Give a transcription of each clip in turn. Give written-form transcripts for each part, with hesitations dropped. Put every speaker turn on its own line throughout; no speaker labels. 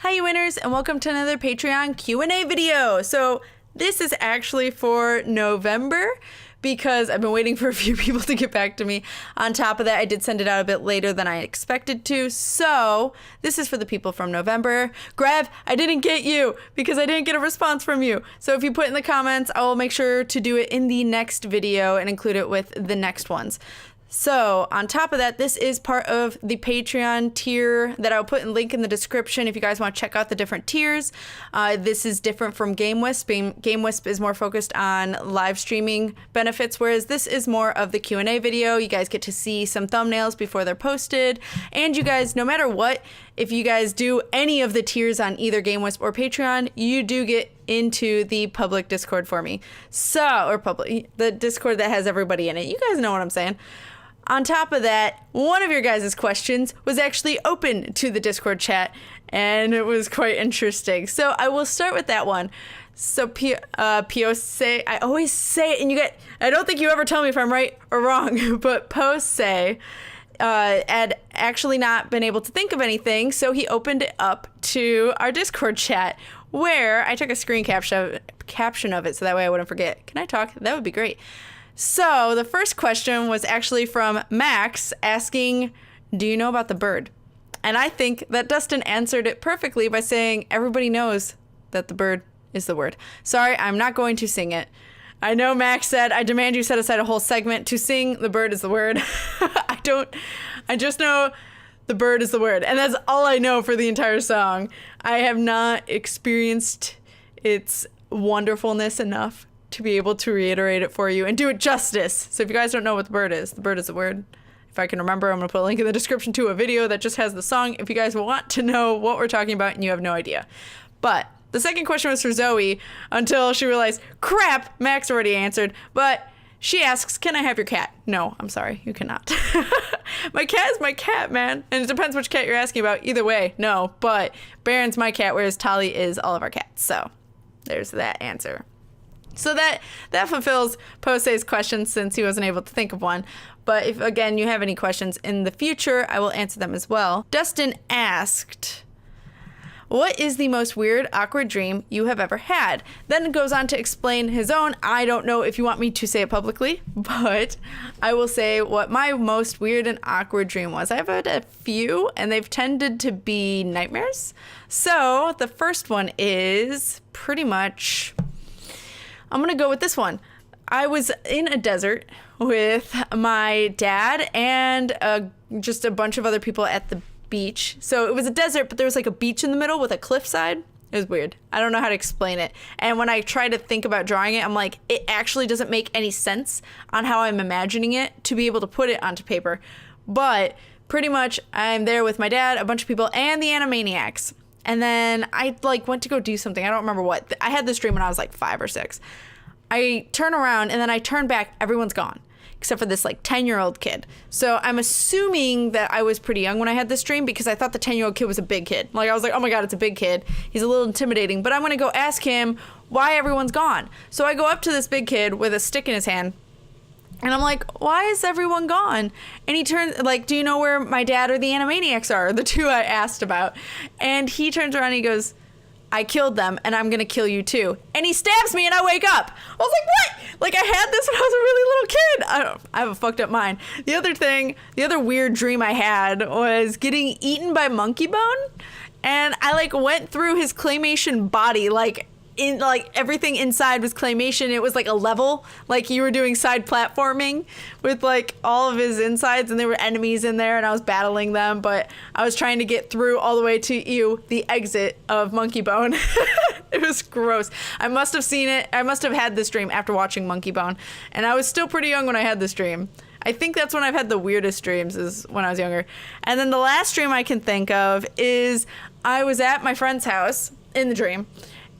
Hi, you winners, and welcome to another Patreon Q&A video. So this is actually for November because I've been waiting for a few people to get back to me. On top of that, I did send it out a bit later than I expected to. So this is for the people from November. Grev, I didn't get you because I didn't get a response from you. So if you put in the comments, I will make sure to do it in the next video and include it with the next ones. So on top of that, this is part of the Patreon tier that I'll put in link in the description if you guys want to check out the different tiers. This is different from Game Wisp. Game Wisp is more focused on live streaming benefits, whereas this is more of the Q&A video. You guys get to see some thumbnails before they're posted. And you guys, no matter what, if you guys do any of the tiers on either Game Wisp or Patreon, you do get into the public Discord for me. The Discord that has everybody in it. You guys know what I'm saying. On top of that, one of your guys' questions was actually open to the Discord chat, and it was quite interesting. So I will start with that one. So Pose, I always say it, and I don't think you ever tell me if I'm right or wrong, but Pose had actually not been able to think of anything, so he opened it up to our Discord chat, where I took a screen caption of it so that way I wouldn't forget. Can I talk? That would be great. So the first question was actually from Max asking, do you know about the bird? And I think that Dustin answered it perfectly by saying everybody knows that the bird is the word. Sorry, I'm not going to sing it. I know Max said, I demand you set aside a whole segment to sing the bird is the word. I just know the bird is the word. And that's all I know for the entire song. I have not experienced its wonderfulness enough to be able to reiterate it for you and do it justice. So if you guys don't know what the bird is the word. If I can remember, I'm going to put a link in the description to a video that just has the song if you guys want to know what we're talking about and you have no idea. But the second question was for Zoe until she realized, crap, Max already answered. But she asks, can I have your cat? No, I'm sorry, you cannot. My cat is my cat, man. And it depends which cat you're asking about. Either way, no. But Baron's my cat, whereas Tali is all of our cats. So there's that answer. So that fulfills Pose's question since he wasn't able to think of one. But if, again, you have any questions in the future, I will answer them as well. Dustin asked, what is the most weird, awkward dream you have ever had? Then it goes on to explain his own. I don't know if you want me to say it publicly, but I will say what my most weird and awkward dream was. I've had a few, and they've tended to be nightmares. So the first one is pretty much, I'm going to go with this one. I was in a desert with my dad and just a bunch of other people at the beach. So it was a desert, but there was like a beach in the middle with a cliffside. It was weird. I don't know how to explain it. And when I try to think about drawing it, I'm like, it actually doesn't make any sense on how I'm imagining it to be able to put it onto paper. But pretty much I'm there with my dad, a bunch of people, and the Animaniacs. And then I went to go do something. I don't remember what. I had this dream when I was like 5 or 6. I turn around and then I turn back. Everyone's gone except for this 10-year-old kid. So I'm assuming that I was pretty young when I had this dream because I thought the 10-year-old kid was a big kid. I was like, oh my God, it's a big kid. He's a little intimidating, but I'm going to go ask him why everyone's gone. So I go up to this big kid with a stick in his hand. And I'm like, why is everyone gone? And he turns, do you know where my dad or the Animaniacs are? The two I asked about. And he turns around and he goes, I killed them and I'm going to kill you too. And he stabs me and I wake up. I was like, what? I had this when I was a really little kid. I have a fucked up mind. The other weird dream I had was getting eaten by Monkey Bone. And I went through his claymation body, everything inside was claymation. It was a level, you were doing side platforming with all of his insides, and there were enemies in there and I was battling them, but I was trying to get through all the way to the exit of Monkey Bone. It was gross. I must have seen it. I must have had this dream after watching Monkey Bone, and I was still pretty young when I had this dream. I think that's when I've had the weirdest dreams, is when I was younger. And then the last dream I can think of is I was at my friend's house in the dream.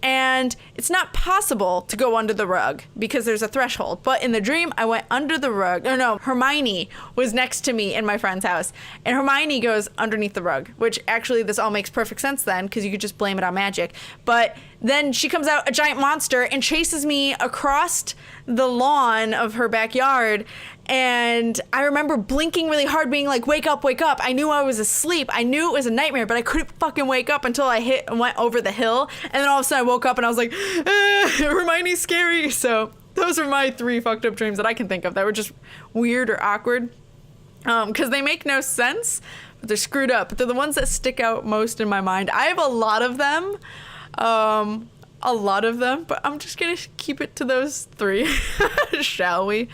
And it's not possible to go under the rug because there's a threshold. But in the dream, I went under the rug. No, Hermione was next to me in my friend's house. And Hermione goes underneath the rug, which actually this all makes perfect sense then because you could just blame it on magic. But then she comes out, a giant monster, and chases me across the lawn of her backyard. And I remember blinking really hard, being like, wake up, wake up. I knew I was asleep. I knew it was a nightmare, but I couldn't fucking wake up until I went over the hill. And then all of a sudden I woke up and I was like, Hermione's scary. So those are my 3 fucked up dreams that I can think of that were just weird or awkward. Because they make no sense, but they're screwed up. But they're the ones that stick out most in my mind. I have a lot of them. But I'm just going to keep it to those 3, shall we?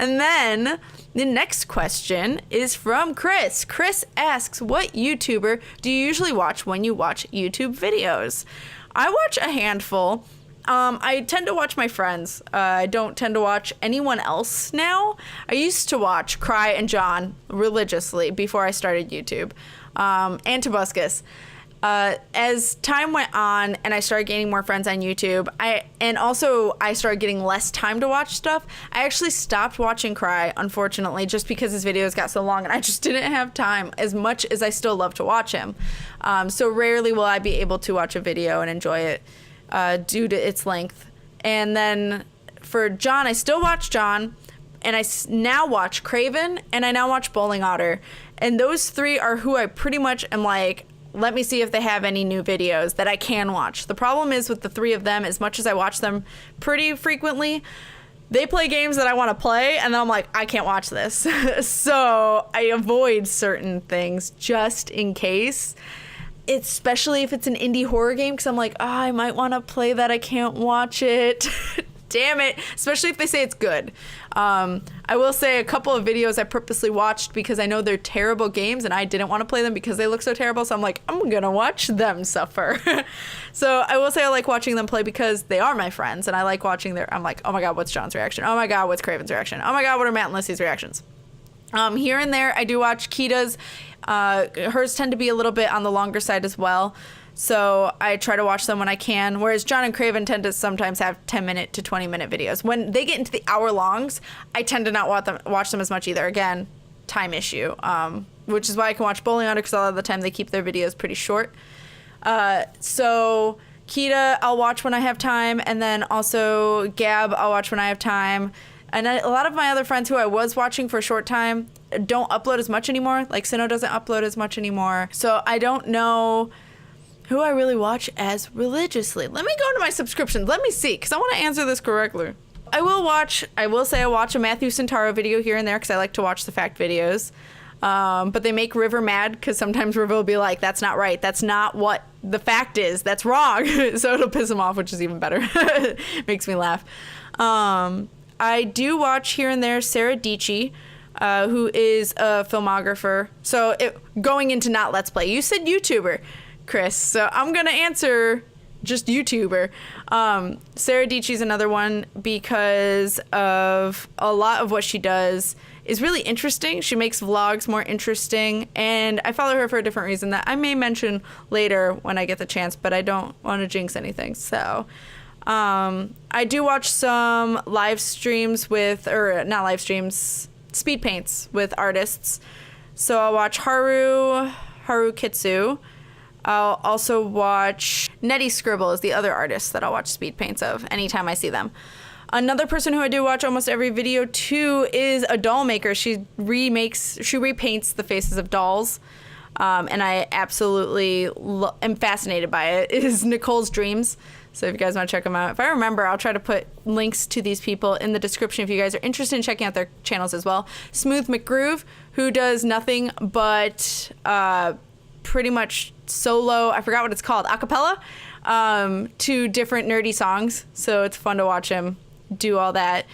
And then the next question is from Chris. Chris asks, what YouTuber do you usually watch when you watch YouTube videos? I watch a handful. I tend to watch my friends. I don't tend to watch anyone else now. I used to watch Cry and John religiously before I started YouTube. And Tobuscus. As time went on and I started gaining more friends on YouTube, I started getting less time to watch stuff. I actually stopped watching Cry, unfortunately, just because his videos got so long and I just didn't have time, as much as I still love to watch him. So rarely will I be able to watch a video and enjoy it due to its length. And then for John, I still watch John, and I now watch Craven, and I now watch Bowling Otter. And those 3 are who I pretty much am like, let me see if they have any new videos that I can watch. The problem is with the 3 of them, as much as I watch them pretty frequently, they play games that I want to play, and then I'm like, I can't watch this. So I avoid certain things just in case, especially if it's an indie horror game, because I'm like, I might want to play that. I can't watch it. Damn it. Especially if they say it's good. I will say a couple of videos I purposely watched because I know they're terrible games and I didn't want to play them because they look so terrible. So I'm like, I'm going to watch them suffer. So I will say I like watching them play because they are my friends and I like watching I'm like, oh my God, what's John's reaction? Oh my God, what's Craven's reaction? Oh my God, what are Matt and Lissy's reactions? Here and there, I do watch Kita's. Hers tend to be a little bit on the longer side as well. So I try to watch them when I can, whereas John and Craven tend to sometimes have 10-minute to 20-minute videos. When they get into the hour-longs, I tend to not watch them as much either. Again, time issue, which is why I can watch Bowling Otter, because a lot of the time they keep their videos pretty short. So Kita, I'll watch when I have time, and then also Gab, I'll watch when I have time. And a lot of my other friends who I was watching for a short time don't upload as much anymore. Like Sino doesn't upload as much anymore. So I don't know who I really watch as religiously. Let me go to my subscriptions. Let me see, because I want to answer this correctly. I will say I watch a Matthew Centaro video here and there because I like to watch the fact videos. But they make River mad because sometimes River will be like, that's not right. That's not what the fact is. That's wrong. So it'll piss him off, which is even better. Makes me laugh. I do watch here and there Sarah Dici, who is a filmographer. So going into not Let's Play. You said YouTuber, Chris, so I'm gonna answer just YouTuber. Sarah Dietschy's another one because of a lot of what she does is really interesting. She makes vlogs more interesting, and I follow her for a different reason that I may mention later when I get the chance, but I don't want to jinx anything. So I do watch some live streams not live streams, speed paints with artists. So I'll watch Haru Kitsu. I'll also watch Nettie Scribble is the other artist that I'll watch speed paints of anytime I see them. Another person who I do watch almost every video too is a doll maker. She repaints the faces of dolls. And I absolutely am fascinated by it. It is Nicole's Dreams. So if you guys want to check them out, if I remember, I'll try to put links to these people in the description if you guys are interested in checking out their channels as well. Smooth McGroove, who does nothing but pretty much solo, I forgot what it's called, acapella, to different nerdy songs. So it's fun to watch him do all that.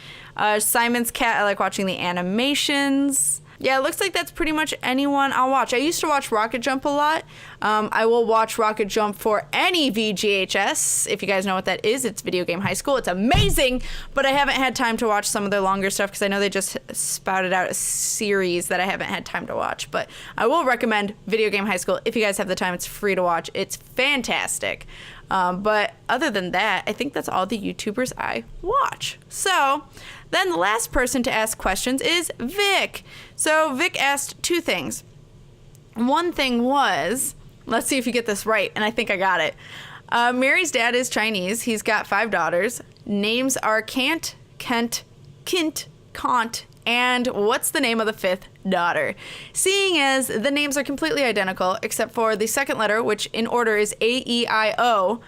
Simon's Cat, I like watching the animations. Yeah, it looks like that's pretty much anyone I'll watch. I used to watch Rocket Jump a lot. I will watch Rocket Jump for any VGHS. If you guys know what that is, it's Video Game High School. It's amazing, but I haven't had time to watch some of their longer stuff because I know they just spouted out a series that I haven't had time to watch. But I will recommend Video Game High School if you guys have the time. It's free to watch. It's fantastic. But other than that, I think that's all the YouTubers I watch. So then the last person to ask questions is Vic. So Vic asked 2 things. One thing was, let's see if you get this right, and I think I got it. Mary's dad is Chinese. He's got 5 daughters. Names are Kant, Kent, Kint, Kant, And what's the name of the fifth daughter? Seeing as the names are completely identical, except for the second letter, which in order is A-E-I-O,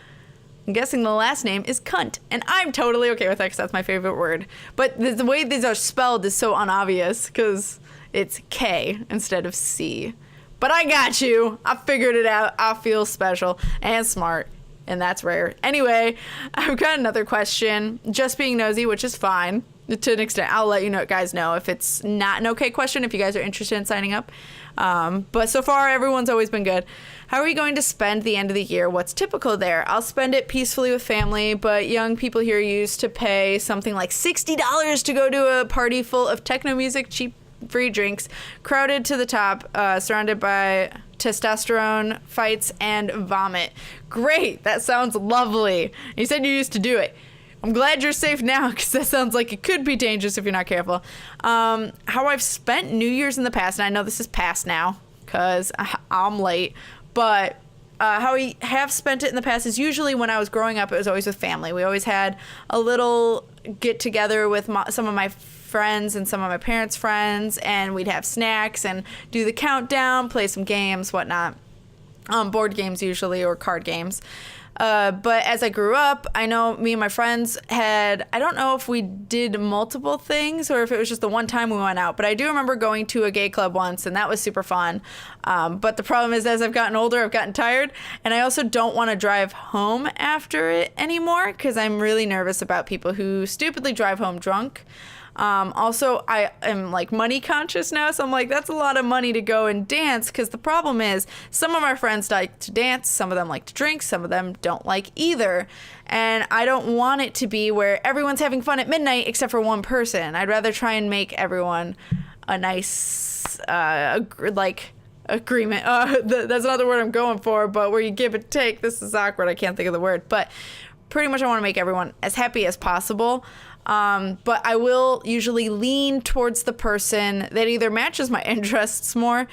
I'm guessing the last name is cunt. And I'm totally okay with that because that's my favorite word. But the way these are spelled is so unobvious because it's K instead of C. But I got you. I figured it out. I feel special and smart. And that's rare. Anyway, I've got another question. Just being nosy, which is fine. To an extent, I'll let you guys know if it's not an okay question, if you guys are interested in signing up. But so far, everyone's always been good. How are you going to spend the end of the year? What's typical there? I'll spend it peacefully with family, but young people here used to pay something like $60 to go to a party full of techno music, cheap free drinks, crowded to the top, surrounded by testosterone, fights, and vomit. Great! That sounds lovely. You said you used to do it. I'm glad you're safe now because that sounds like it could be dangerous if you're not careful. How I've spent New Year's in the past, and I know this is past now because I'm late, but how we have spent it in the past is usually when I was growing up, it was always with family. We always had a little get together with some of my friends and some of my parents' friends, and we'd have snacks and do the countdown, play some games, whatnot. Board games usually, or card games. But as I grew up, I know me and my friends had, I don't know if we did multiple things or if it was just the one time we went out, but I do remember going to a gay club once, and that was super fun. But the problem is, as I've gotten older, I've gotten tired, and I also don't want to drive home after it anymore because I'm really nervous about people who stupidly drive home drunk. Also, I am like money conscious now, so I'm like, that's a lot of money to go and dance, because the problem is some of our friends like to dance, some of them like to drink, some of them don't like either, and I don't want it to be where everyone's having fun at midnight except for one person. I'd rather try and make everyone a nice agreement. That's not the word I'm going for, but where you give and take. This is awkward. I can't think of the word, but pretty much I want to make everyone as happy as possible. But I will usually lean towards the person that either matches my interests more,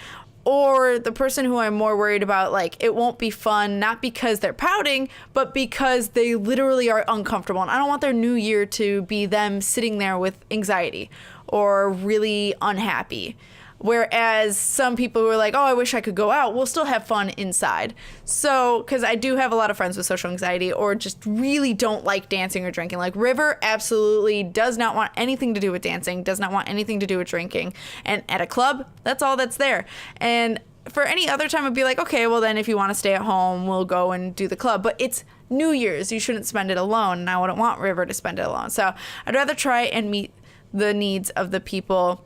or the person who I'm more worried about, like, it won't be fun, not because they're pouting, but because they literally are uncomfortable. And I don't want their new year to be them sitting there with anxiety or really unhappy. Whereas some people who are like, oh, I wish I could go out, will still have fun inside. So, because I do have a lot of friends with social anxiety or just really don't like dancing or drinking. Like River absolutely does not want anything to do with dancing, does not want anything to do with drinking. And at a club, that's all that's there. And for any other time, I'd be like, okay, well then if you want to stay at home, we'll go and do the club. But it's New Year's. You shouldn't spend it alone. And I wouldn't want River to spend it alone. So I'd rather try and meet the needs of the people,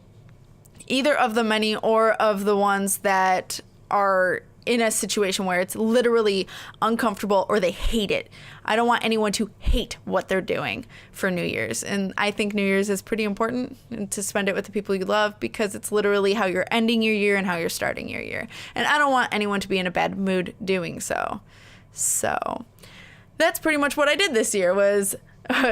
either of the many or of the ones that are in a situation where it's literally uncomfortable or they hate it. I don't want anyone to hate what they're doing for New Year's. And I think New Year's is pretty important, and to spend it with the people you love, because it's literally how you're ending your year and how you're starting your year. And I don't want anyone to be in a bad mood doing so. So that's pretty much what I did this year. Was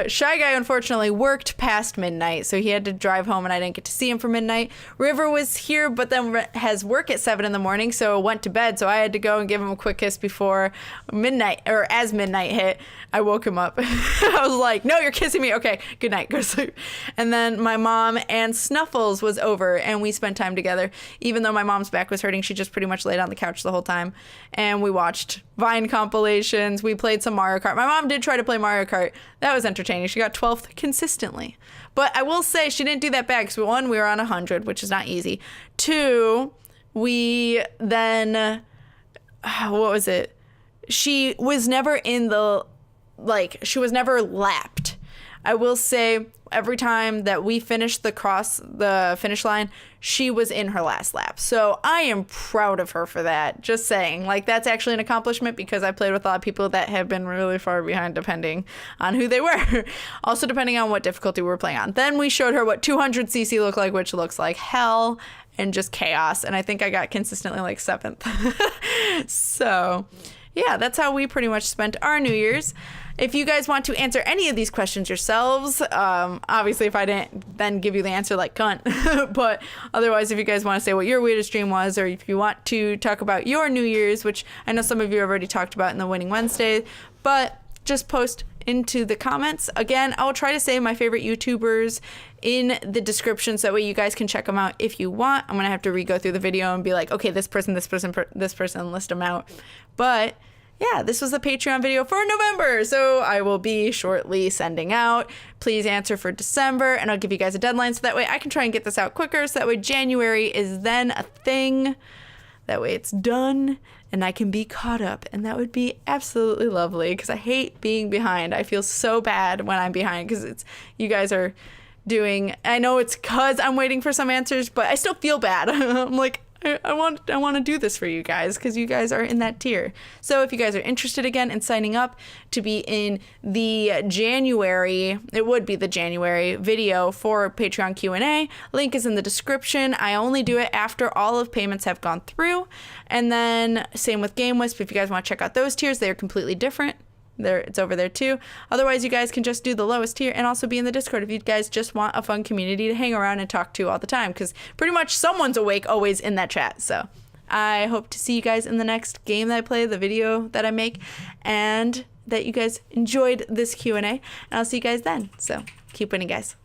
Shy Guy unfortunately worked past midnight, so he had to drive home and I didn't get to see him for midnight. River was here, but then has work at 7 in the morning, so went to bed, so I had to go and give him a quick kiss before midnight, or as midnight hit. I woke him up. I was like, no, you're kissing me. Okay, good night, go to sleep. And then my mom and Snuffles was over, and we spent time together. Even though my mom's back was hurting, she just pretty much laid on the couch the whole time. And we watched Vine compilations. We played some Mario Kart. My mom did try to play Mario Kart. That was entertaining. She got 12th consistently. But I will say she didn't do that bad, because one, we were on 100, which is not easy. Two, we then, what was it? She was never in the, she was never lapped. I will say every time that we finished the finish line, she was in her last lap. So I am proud of her for that. Just saying, that's actually an accomplishment, because I played with a lot of people that have been really far behind depending on who they were. Also depending on what difficulty we were playing on. Then we showed her what 200cc looked like, which looks like hell and just chaos. And I think I got consistently 7th. So yeah, that's how we pretty much spent our New Year's. If you guys want to answer any of these questions yourselves, obviously if I didn't then give you the answer like cunt, but otherwise if you guys want to say what your weirdest dream was, or if you want to talk about your New Year's, which I know some of you have already talked about in the Winning Wednesday, but just post into the comments. Again, I'll try to say my favorite YouTubers in the description so that way you guys can check them out if you want. I'm gonna have to re-go through the video and be like, okay, this person, this person, list them out. But yeah, this was the Patreon video for November, so I will be shortly sending out. Please answer for December, and I'll give you guys a deadline so that way I can try and get this out quicker, so that way January is then a thing. That way it's done, and I can be caught up, and that would be absolutely lovely, because I hate being behind. I feel so bad when I'm behind, because it's you guys are doing, I know it's because I'm waiting for some answers, but I still feel bad. I'm like, I want to do this for you guys because you guys are in that tier. So if you guys are interested again in signing up to be in the January, it would be the January video for Patreon Q&A. Link is in the description. I only do it after all of payments have gone through. And then same with Game Wisp. If you guys want to check out those tiers, they are completely different. It's over there too. Otherwise, you guys can just do the lowest tier and also be in the Discord if you guys just want a fun community to hang around and talk to all the time, because pretty much someone's awake always in that chat. So I hope to see you guys in the next game that I play, the video that I make, and that you guys enjoyed this Q&A, and I'll see you guys then. So keep winning, guys.